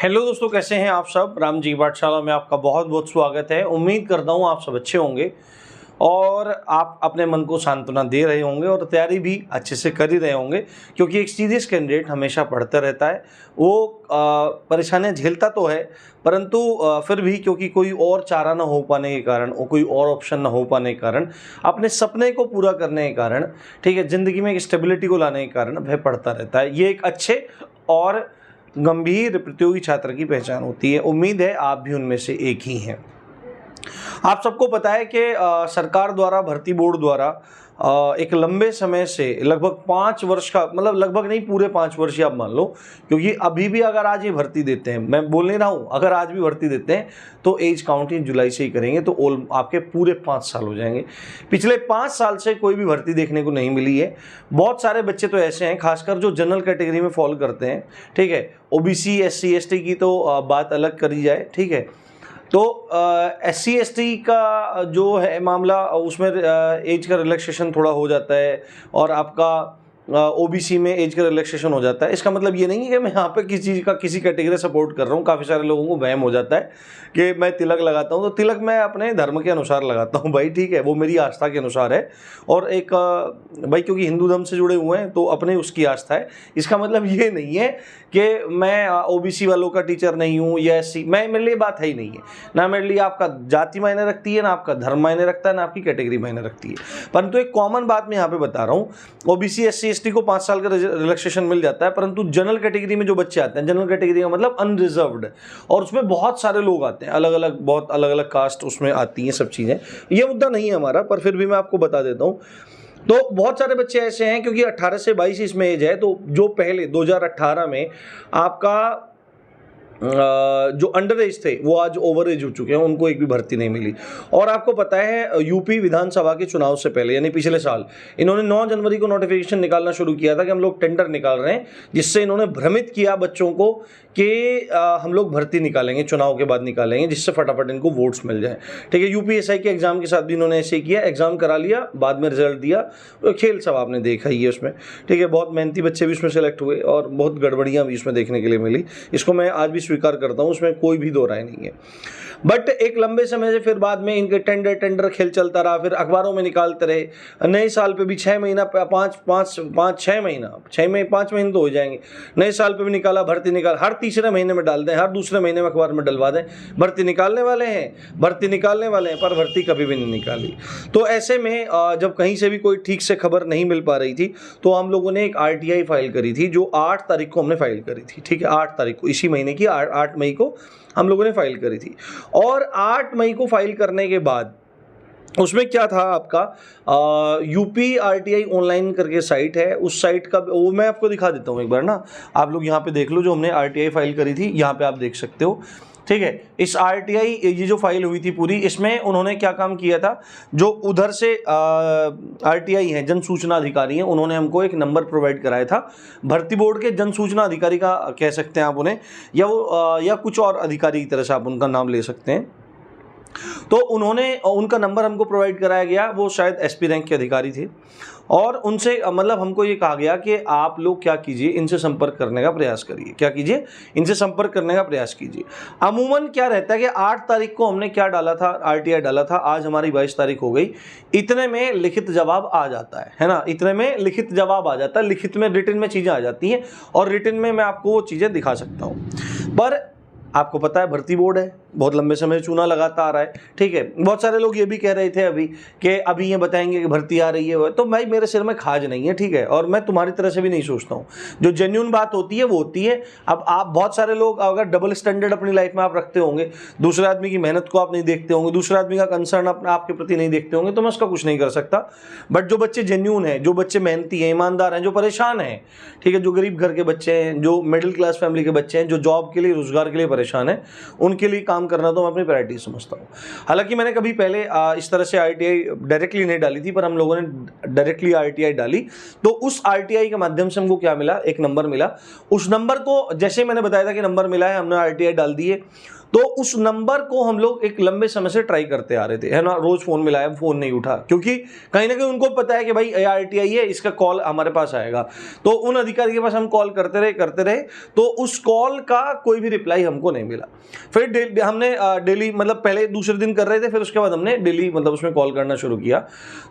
Hello दोस्तों, कैसे हैं आप सब। राम जी पाठशाला में आपका बहुत बहुत स्वागत है। उम्मीद करता हूँ आप सब अच्छे होंगे और आप अपने मन को सांत्वना दे रहे होंगे और तैयारी भी अच्छे से कर ही रहे होंगे, क्योंकि एक सीरियस कैंडिडेट हमेशा पढ़ता रहता है। वो परेशानियाँ झेलता तो है, परंतु फिर भी क्योंकि कोई और चारा ना हो पाने के कारण और कोई और ऑप्शन ना हो पाने के कारण, अपने सपने को पूरा करने के कारण, ठीक है, ज़िंदगी में एक स्टेबिलिटी को लाने के कारण वह पढ़ता रहता है। ये एक अच्छे और गंभीर प्रतियोगी छात्र की पहचान होती है। उम्मीद है आप भी उनमें से एक ही हैं। आप सबको पता है कि सरकार द्वारा, भर्ती बोर्ड द्वारा एक लंबे समय से लगभग 5 वर्ष का, मतलब लगभग नहीं, पूरे 5 वर्ष ही आप मान लो, क्योंकि अभी भी अगर आज ये भर्ती देते हैं, मैं बोल नहीं रहा हूँ, अगर आज भी भर्ती देते हैं तो एज काउंटिंग जुलाई से ही करेंगे तो आपके पूरे 5 साल हो जाएंगे। पिछले 5 साल से कोई भी भर्ती देखने को नहीं मिली है। बहुत सारे बच्चे तो ऐसे हैं, खासकर जो जनरल कैटेगरी में फॉल करते हैं, ठीक है, ओबीसी SC ST की तो बात अलग करी जाए, ठीक है। तो SC ST का जो है मामला, उसमें एज का रिलैक्सेशन थोड़ा हो जाता है और आपका OBC में एज का रिलैक्सेशन हो जाता है। इसका मतलब ये नहीं है कि मैं यहाँ पे किसी चीज़ का, किसी कैटेगरी सपोर्ट कर रहा हूँ। काफ़ी सारे लोगों को वहम हो जाता है कि मैं तिलक लगाता हूँ, तो तिलक मैं अपने धर्म के अनुसार लगाता हूँ भाई, ठीक है, वो मेरी आस्था के अनुसार है। और एक भाई, क्योंकि हिंदू धर्म से जुड़े हुए हैं तो अपने उसकी आस्था है। इसका मतलब ये नहीं है कि मैं OBC वालों का टीचर नहीं हूँ या SC, मेरे लिए बात है ही नहीं है। ना मेरे लिए आपका जाति मायने रखती है, ना आपका धर्म मायने रखता है, ना आपकी कैटेगरी मायने रखती है। परंतु एक कॉमन बात मैं यहाँ पे बता रहा हूँ, OBC SC ST को 5 साल का रिलैक्सेशन मिल जाता है, परंतु जनरल कैटेगरी में जो बच्चे आते हैं, जनरल कैटेगरी का मतलब अनरिजर्व्ड, और उसमें बहुत सारे लोग आते हैं, अलग अलग, बहुत अलग अलग कास्ट उसमें आती हैं, सब चीज़ें। ये मुद्दा नहीं है हमारा, पर फिर भी मैं आपको बता देता हूँ। तो बहुत सारे बच्चे ऐसे हैं, क्योंकि 18 से 22 इसमें एज है, तो जो पहले 2018 में आपका जो अंडर एज थे वो आज ओवर एज हो चुके हैं, उनको एक भी भर्ती नहीं मिली। और आपको पता है यूपी विधानसभा के चुनाव से पहले, यानी पिछले साल, इन्होंने 9 जनवरी को नोटिफिकेशन निकालना शुरू किया था कि हम लोग टेंडर निकाल रहे हैं, जिससे इन्होंने भ्रमित किया बच्चों को कि हम लोग भर्ती निकालेंगे, चुनाव के बाद निकालेंगे, जिससे फटाफट इनको वोट्स मिल जाए, ठीक है। UPSI के एग्जाम के साथ भी इन्होंने ऐसे ही किया, एग्जाम करा लिया, बाद में रिजल्ट दिया, खेल सब आपने देखा ही है उसमें, ठीक है। बहुत मेहनती बच्चे भी उसमें सेलेक्ट हुए और बहुत गड़बड़ियाँ भी इसमें देखने के लिए मिली। इसको मैं आज भी स्वीकार करता हूँ, उसमें कोई भी दो राय नहीं है। बट एक लंबे समय से फिर बाद में इनके टेंडर खेल चलता रहा, फिर अखबारों में निकालते रहे। नए साल पे भी 6 महीना, 5 महीने तो हो जाएंगे, नए साल पे भी निकाला, भर्ती निकाल, हर तीसरे महीने में डाल दें, हर दूसरे महीने में अखबार में डलवा दें, भर्ती निकालने वाले हैं, पर भर्ती कभी भी नहीं निकाली। तो ऐसे में जब कहीं से भी कोई ठीक से खबर नहीं मिल पा रही थी, तो हम लोगों ने एक RTI फाइल करी थी, जो 8 तारीख को हमने फाइल करी थी, ठीक है। 8 तारीख को, इसी महीने की 8 मई को हम लोगों ने फाइल करी थी। और 8 मई को फाइल करने के बाद उसमें क्या था, आपका UP RTI ऑनलाइन करके साइट है, उस साइट का वो मैं आपको दिखा देता हूँ एक बार ना। आप लोग यहाँ पे देख लो, जो हमने RTI फाइल करी थी, यहाँ पे आप देख सकते हो, ठीक है। इस RTI, ये जो फाइल हुई थी पूरी, इसमें उन्होंने क्या काम किया था, जो उधर से RTI है, जन सूचना अधिकारी हैं, उन्होंने हमको एक नंबर प्रोवाइड कराया था। भर्ती बोर्ड के जन सूचना अधिकारी का कह सकते हैं आप उन्हें, या वो या कुछ और अधिकारी की तरह से आप उनका नाम ले सकते हैं। तो उन्होंने, उनका नंबर हमको प्रोवाइड कराया गया, वो शायद SP रैंक के अधिकारी थे, और उनसे मतलब हमको ये कहा गया कि आप लोग क्या कीजिए, इनसे संपर्क करने का प्रयास करिए। क्या कीजिए? इनसे संपर्क करने का प्रयास कीजिए। अमूमन क्या रहता है कि 8 तारीख को हमने क्या डाला था, RTI डाला था, आज हमारी 22 तारीख हो गई, इतने में लिखित जवाब आ जाता है ना, इतने में लिखित जवाब आ जाता है, लिखित में, रिटन में चीज़ें आ जाती हैं, और रिटन में मैं आपको वो चीज़ें दिखा सकता हूँ। पर आपको पता है भर्ती बोर्ड है, बहुत लंबे समय से चूना लगाता आ रहा है, ठीक है। बहुत सारे लोग ये भी कह रहे थे अभी कि अभी ये बताएंगे कि भर्ती आ रही है, तो भाई मेरे सिर में खाज नहीं है, ठीक है, और मैं तुम्हारी तरह से भी नहीं सोचता हूँ। जो जेन्युइन बात होती है वो होती है। अब आप, बहुत सारे लोग अगर डबल स्टैंडर्ड अपनी लाइफ में आप रखते होंगे, दूसरे आदमी की मेहनत को आप नहीं देखते होंगे, दूसरे आदमी का कंसर्न आपके प्रति नहीं देखते होंगे, तो मैं उसका कुछ नहीं कर सकता। बट जो बच्चे जेन्युइन हैं, जो बच्चे मेहनती हैं, ईमानदार हैं, जो परेशान हैं, ठीक है, जो गरीब घर के बच्चे हैं, जो मिडिल क्लास फैमिली के बच्चे हैं, जो जॉब के लिए, रोजगार के लिए परेशान है, उनके लिए काम करना तो मैं अपनी प्रायोरिटी समझता हूँ। हालांकि मैंने कभी पहले इस तरह से RTI डायरेक्टली नहीं डाली थी, पर हम लोगों ने डायरेक्टली RTI डाली, तो उस RTI के माध्यम से हमको क्या मिला, एक नंबर मिला। उस नंबर को, जैसे मैंने बताया था कि नंबर मिला है, हमने RTI डाल दिए, तो उस नंबर को हम लोग एक लंबे समय से ट्राई करते आ रहे थे, है ना, रोज फोन मिलाया, फोन नहीं उठा, क्योंकि कहीं ना कहीं उनको पता है कि भाई ARTI है, इसका कॉल हमारे पास आएगा। तो उन अधिकारी के पास हम कॉल करते रहे, तो उस कॉल का कोई भी रिप्लाई हमको नहीं मिला। फिर हमने डेली, मतलब पहले दूसरे दिन कर रहे थे, फिर उसके बाद हमने डेली मतलब उसमें कॉल करना शुरू किया।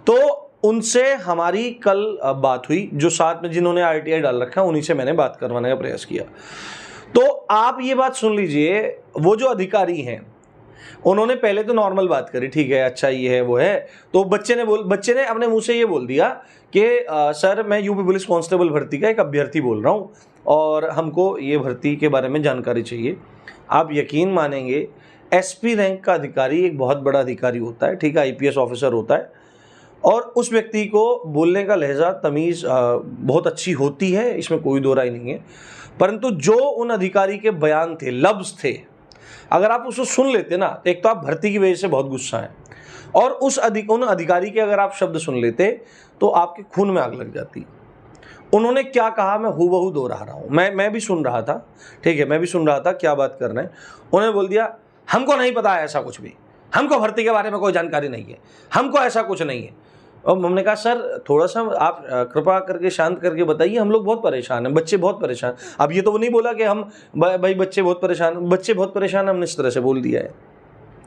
तो उनसे हमारी कल बात हुई, जो साथ में जिन्होंने RTI डाल रखा, उन्हीं से मैंने बात करवाने का प्रयास किया। तो आप ये बात सुन लीजिए, वो जो अधिकारी हैं उन्होंने पहले तो नॉर्मल बात करी, ठीक है, अच्छा ये है वो है। तो बच्चे ने अपने मुंह से ये बोल दिया कि सर मैं यूपी पुलिस कांस्टेबल भर्ती का एक अभ्यर्थी बोल रहा हूँ और हमको ये भर्ती के बारे में जानकारी चाहिए। आप यकीन मानेंगे, SP रैंक का अधिकारी एक बहुत बड़ा अधिकारी होता है, ठीक है, IPS ऑफिसर होता है, और उस व्यक्ति को बोलने का लहजा, तमीज़ बहुत अच्छी होती है, इसमें कोई दो राय नहीं है। परंतु जो उन अधिकारी के बयान थे, लफ्ज़ थे, अगर आप उसको सुन लेते ना, तो एक तो आप भर्ती की वजह से बहुत गुस्सा है, और उन अधिकारी के अगर आप शब्द सुन लेते तो आपके खून में आग लग जाती। उन्होंने क्या कहा मैं हूबहू दोहरा रहा हूँ, मैं भी सुन रहा था, ठीक है, मैं भी सुन रहा था क्या बात कर रहे हैं। उन्होंने बोल दिया हमको नहीं पता है ऐसा कुछ भी, हमको भर्ती के बारे में कोई जानकारी नहीं है, हमको ऐसा कुछ नहीं है। और हमने कहा सर थोड़ा सा आप कृपा करके शांत करके बताइए, हम लोग बहुत परेशान हैं, बच्चे बहुत परेशान। अब ये तो वो नहीं बोला कि हम भाई बच्चे बहुत परेशान, हमने इस तरह से बोल दिया है।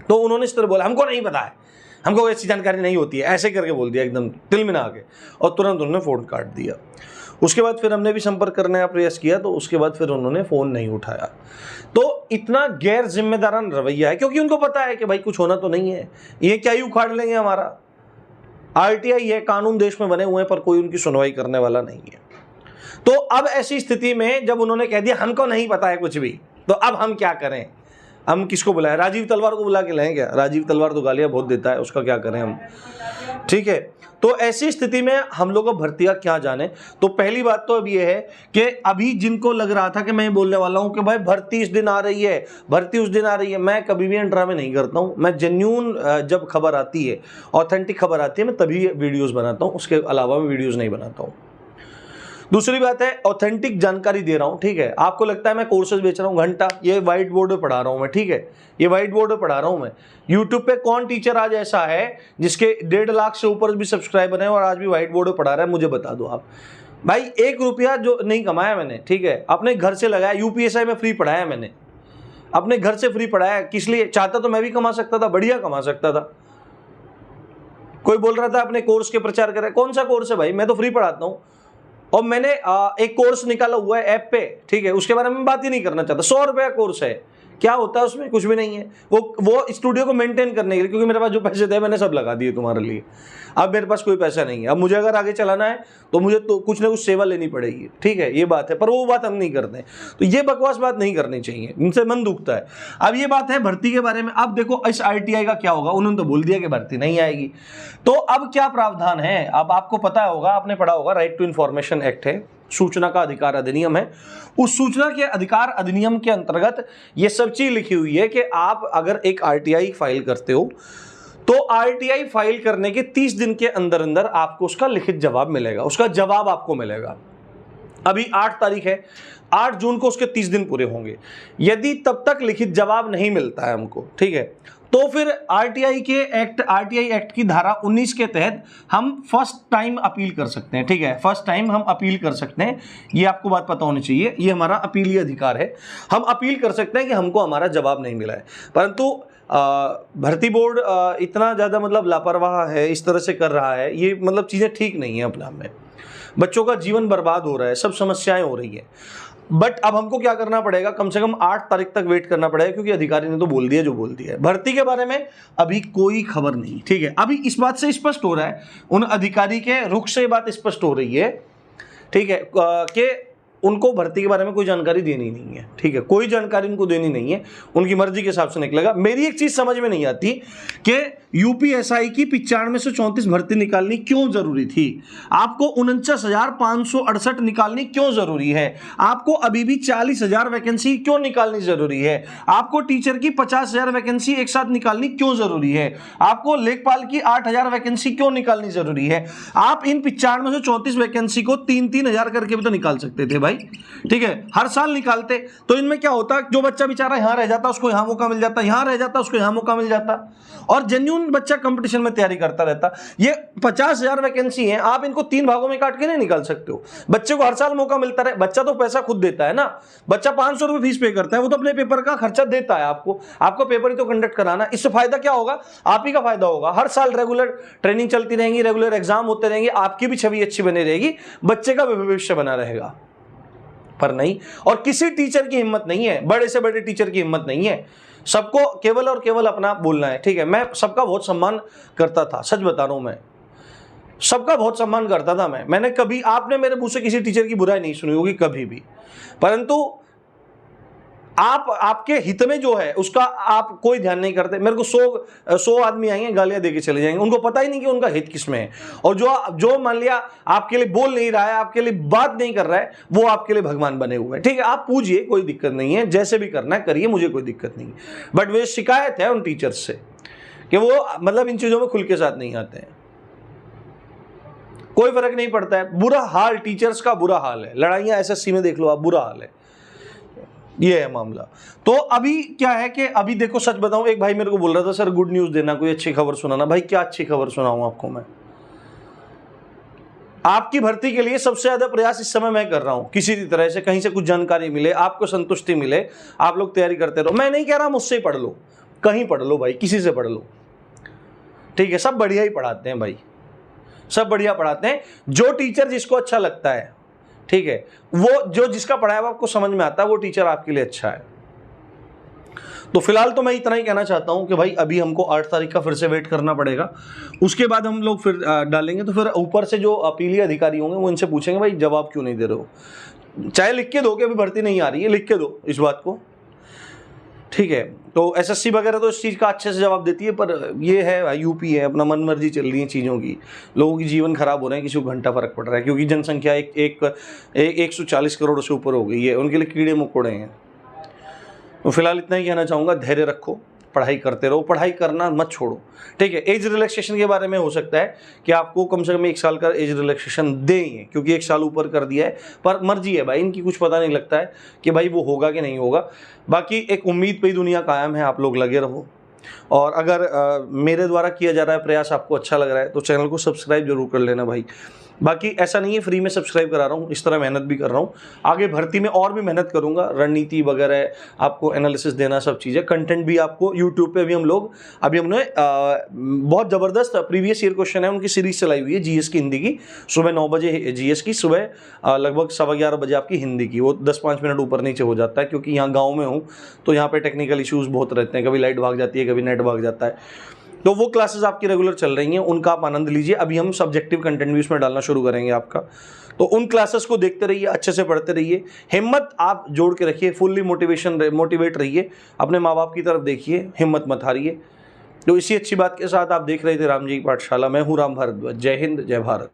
तो उन्होंने इस तरह बोला हमको नहीं पता है, हमको ऐसी जानकारी नहीं होती है, ऐसे करके बोल दिया एकदम तिलमिला के, और तुरंत उन्होंने फ़ोन काट दिया। उसके बाद फिर हमने भी संपर्क करने का प्रयास किया, तो उसके बाद फिर उन्होंने फ़ोन नहीं उठाया। तो इतना गैर जिम्मेदाराना रवैया है, क्योंकि उनको पता है कि भाई कुछ होना तो नहीं है, ये क्या ही उखाड़ लेंगे हमारा। RTI है, कानून देश में बने हुए हैं, पर कोई उनकी सुनवाई करने वाला नहीं है। तो अब ऐसी स्थिति में जब उन्होंने कह दिया हमको नहीं पता है कुछ भी, तो अब हम क्या करें? हम किसको बुलाएं? राजीव तलवार को बुला के लाएं क्या? राजीव तलवार तो गालियां बहुत देता है, उसका क्या करें हम? ठीक है, तो ऐसी स्थिति में हम लोग को भर्तियां क्या जाने। तो पहली बात तो अब ये है कि अभी जिनको लग रहा था कि मैं बोलने वाला हूं कि भाई भर्ती इस दिन आ रही है, भर्ती उस दिन आ रही है, मैं कभी भी ड्रामे नहीं करता हूं। मैं जेन्युइन जब खबर आती है, ऑथेंटिक खबर आती है, मैं तभी वीडियोस बनाता हूं, उसके अलावा मैं वीडियोस नहीं बनाता हूं। दूसरी बात है, ऑथेंटिक जानकारी दे रहा हूं, ठीक है। आपको लगता है मैं कोर्सेज बेच रहा हूं, घंटा ये व्हाइट बोर्ड पे पढ़ा रहा हूं मैं, ठीक है, ये व्हाइट बोर्ड पे पढ़ा रहा हूं मैं। यूट्यूब पे कौन टीचर आज ऐसा है जिसके 1.5 लाख से ऊपर भी सब्सक्राइबर हैं और आज भी व्हाइट बोर्ड पे पढ़ा रहा है? मुझे बता दो आप। भाई 1 रुपया जो नहीं कमाया मैंने, ठीक है, अपने घर से लगाया, UPSI में फ्री पढ़ाया मैंने, अपने घर से फ्री पढ़ाया। किस लिए? चाहता तो मैं भी कमा सकता था, बढ़िया कमा सकता था। कोई बोल रहा था अपने कोर्स के प्रचार कर रहे, कौन सा कोर्स है भाई? मैं तो फ्री पढ़ाता हूँ। और मैंने एक कोर्स निकाला हुआ है ऐप पे, ठीक है, उसके बारे में बात ही नहीं करना चाहता। 100 रुपये का कोर्स है, क्या होता है उसमें? कुछ भी नहीं है। वो स्टूडियो को मेंटेन करने के लिए, क्योंकि मेरे पास जो पैसे थे मैंने सब लगा दिए तुम्हारे लिए। अब मेरे पास कोई पैसा नहीं है। अब मुझे अगर आगे चलाना है तो मुझे तो कुछ ना कुछ सेवा लेनी पड़ेगी, ठीक है, ये बात है। पर वो बात हम नहीं करते, तो ये बकवास बात नहीं करनी चाहिए, इनसे मन दुखता है। अब ये बात है भर्ती के बारे में। अब देखो इस RTI का क्या होगा, उन्होंने तो बोल दिया कि भर्ती नहीं आएगी, तो अब क्या प्रावधान है? अब आपको पता होगा, आपने पढ़ा होगा, राइट टू इन्फॉर्मेशन एक्ट है, सूचना का अधिकार अधिनियम है। उस सूचना के अधिकार अधिनियम के अंतर्गत ये सब चीज लिखी हुई है कि आप अगर एक RTI फाइल करते हो तो RTI फाइल करने के 30 दिन के अंदर अंदर आपको उसका लिखित जवाब मिलेगा, उसका जवाब आपको मिलेगा। अभी 8 तारीख है, 8 जून को उसके 30 दिन पूरे होंगे। यदि तब तक लिखित जवाब नहीं मिलता है हमको, ठीक है, तो फिर RTI एक्ट की धारा 19 के तहत हम फर्स्ट टाइम अपील कर सकते हैं, ठीक है, फर्स्ट टाइम हम अपील कर सकते हैं। ये आपको बात पता होनी चाहिए, ये हमारा अपीलीय अधिकार है। हम अपील कर सकते हैं कि हमको हमारा जवाब नहीं मिला है। परंतु भर्ती बोर्ड इतना ज़्यादा मतलब लापरवाह है, इस तरह से कर रहा है, ये मतलब चीज़ें ठीक नहीं है अपने आप में। बच्चों का जीवन बर्बाद हो रहा है, सब समस्याएं हो रही है। बट अब हमको क्या करना पड़ेगा? कम से कम 8 तारीख तक वेट करना पड़ेगा, क्योंकि अधिकारी ने तो बोल दिया जो बोल दिया है। भर्ती के बारे में अभी कोई खबर नहीं, ठीक है। अभी इस बात से स्पष्ट हो रहा है, उन अधिकारी के रुख से बात स्पष्ट हो रही है, ठीक है, कि उनको भर्ती के बारे में कोई जानकारी देनी नहीं है, ठीक है, कोई जानकारी उनको देनी नहीं है, उनकी मर्जी के हिसाब से निकलेगा। मेरी एक चीज समझ में नहीं आती कि UPSI की 95 से 34 भर्ती निकालनी क्यों जरूरी थी? आपको 49,568 निकालनी क्यों जरूरी है? आपको अभी भी 40,000 वैकेंसी क्यों निकालनी जरूरी है? आपको टीचर की 50,000 वैकेंसी एक साथ निकालनी क्यों जरूरी है? आपको लेखपाल की 8,000 वैकेंसी क्यों निकालनी जरूरी है? आप इन 95 से 34 वैकेंसी को 3-3 हजार करके भी तो निकाल सकते थे भाई। भाई, ठीक है, हर साल निकालते। तो इनमें क्या होता, जो बच्चा बेचारा यहाँ रह जाता उसको यहाँ मौका मिल जाता, यहाँ रह जाता उसको यहाँ मौका मिल जाता, और जेन्युइन बच्चा कंपटीशन में तैयारी करता रहता। ये 50,000 वैकेंसी है, आप इनको 3 भागों में काट के नहीं निकाल सकते हो। बच्चे को हर साल मौका मिलता रहे, बच्चा तो पैसा खुद देता है ना, बच्चा 500 रुपये फीस पे करता है, वो तो अपने पेपर का खर्चा देता है आपको पेपर ही तो कंडक्ट कराना। इससे फायदा क्या होगा, आप ही का फायदा होगा। हर साल रेगुलर ट्रेनिंग चलती रहेंगी, रेगुलर एग्जाम होते रहेंगे, आपकी भी छवि अच्छी बनी रहेगी, बच्चे का भविष्य बना रहेगा। पर नहीं, और किसी टीचर की हिम्मत नहीं है, बड़े से बड़े टीचर की हिम्मत नहीं है, सबको केवल और केवल अपना बोलना है, ठीक है। मैं सबका बहुत सम्मान करता था, सच बता रहा हूं, मैं सबका बहुत सम्मान करता था। मैंने कभी, आपने मेरे मुंह से किसी टीचर की बुराई नहीं सुनी होगी कभी भी, परंतु आपके हित में जो है उसका आप कोई ध्यान नहीं करते। मेरे को 100 आदमी आएंगे, गालियां देके चले जाएंगे, उनको पता ही नहीं कि उनका हित किसमें है। और जो मान लिया आपके लिए बोल नहीं रहा है, आपके लिए बात नहीं कर रहा है, वो आपके लिए भगवान बने हुए हैं, ठीक है। आप पूछिए, कोई दिक्कत नहीं है, जैसे भी करना है करिए, मुझे कोई दिक्कत नहीं है। बट वे शिकायत है उन टीचर्स से कि वो मतलब इन चीजों में खुल के साथ नहीं आते हैं। कोई फर्क नहीं पड़ता है, बुरा हाल टीचर्स का, बुरा हाल है। लड़ाइयां एसएससी में देख लो आप, बुरा हाल है, ये है मामला। तो अभी क्या है कि अभी देखो, सच बताऊं, एक भाई मेरे को बोल रहा था सर गुड न्यूज देना, कोई अच्छी खबर सुनाना। भाई क्या अच्छी खबर सुनाऊं आपको मैं? आपकी भर्ती के लिए सबसे ज्यादा प्रयास इस समय मैं कर रहा हूं, किसी भी तरह से कहीं से कुछ जानकारी मिले, आपको संतुष्टि मिले, आप लोग तैयारी करते रहो। मैं नहीं कह रहा मुझसे ही पढ़ लो, कहीं पढ़ लो भाई, किसी से पढ़ लो, ठीक है। सब बढ़िया ही पढ़ाते हैं भाई, सब बढ़िया पढ़ाते हैं। जो टीचर जिसको अच्छा लगता है, ठीक है, वो जो जिसका पढ़ाया हुआ आपको समझ में आता है, वो टीचर आपके लिए अच्छा है। तो फिलहाल तो मैं इतना ही कहना चाहता हूं कि भाई अभी हमको 8 तारीख का फिर से वेट करना पड़ेगा, उसके बाद हम लोग फिर डालेंगे। तो फिर ऊपर से जो अपीलीय अधिकारी होंगे वो इनसे पूछेंगे भाई जवाब क्यों नहीं दे रहे हो, चाहे लिख के दो कि अभी भर्ती नहीं आ रही है, लिख के दो इस बात को, ठीक है। तो एसएससी वगैरह तो इस चीज़ का अच्छे से जवाब देती है, पर ये है यूपी है, अपना मन मर्जी चल रही है चीज़ों की, लोगों की जीवन खराब हो रहे हैं, किसी को घंटा फर्क पड़ रहा है, क्योंकि जनसंख्या 140 करोड़ से ऊपर हो गई है, उनके लिए कीड़े मकोड़े हैं। तो फिलहाल इतना ही कहना चाहूँगा, धैर्य रखो, पढ़ाई करते रहो, पढ़ाई करना मत छोड़ो, ठीक है। एज रिलैक्सेशन के बारे में हो सकता है कि आपको कम से कम 1 साल का एज रिलैक्सेशन दें, क्योंकि 1 साल ऊपर कर दिया है, पर मर्जी है भाई इनकी, कुछ पता नहीं लगता है कि भाई वो होगा कि नहीं होगा। बाकी एक उम्मीद पे ही दुनिया कायम है, आप लोग लगे रहो। और अगर मेरे द्वारा किया जा रहा है प्रयास आपको अच्छा लग रहा है तो चैनल को सब्सक्राइब जरूर कर लेना भाई। बाकी ऐसा नहीं है फ्री में सब्सक्राइब करा रहा हूँ, इस तरह मेहनत भी कर रहा हूँ, आगे भर्ती में और भी मेहनत करूँगा, रणनीति वगैरह आपको एनालिसिस देना, सब चीज़ें, कंटेंट भी आपको यूट्यूब पे भी अभी हमने बहुत ज़बरदस्त प्रीवियस ईयर क्वेश्चन है उनकी सीरीज चलाई हुई है, जीएस की हिंदी की, सुबह 9 बजे जीएस की, सुबह लगभग 11:15 बजे आपकी हिंदी की। वो 10-5 मिनट ऊपर नीचे हो जाता है, क्योंकि यहाँ गाँव में हूँ तो यहाँ पर टेक्निकल इशूज़ बहुत रहते हैं, कभी लाइट भाग जाती है, कभी नेट भाग जाता है। तो वो क्लासेस आपकी रेगुलर चल रही हैं, उनका आप आनंद लीजिए। अभी हम सब्जेक्टिव कंटेंट भी उसमें डालना शुरू करेंगे आपका, तो उन क्लासेस को देखते रहिए, अच्छे से पढ़ते रहिए, हिम्मत आप जोड़ के रखिए, फुल्ली मोटिवेट रहिए, अपने माँ बाप की तरफ देखिए, हिम्मत मत हारिए। तो इसी अच्छी बात के साथ आप देख रहे थे राम जी की पाठशाला, मैं हूँ राम भारद्वाज। जय हिंद, जय भारत।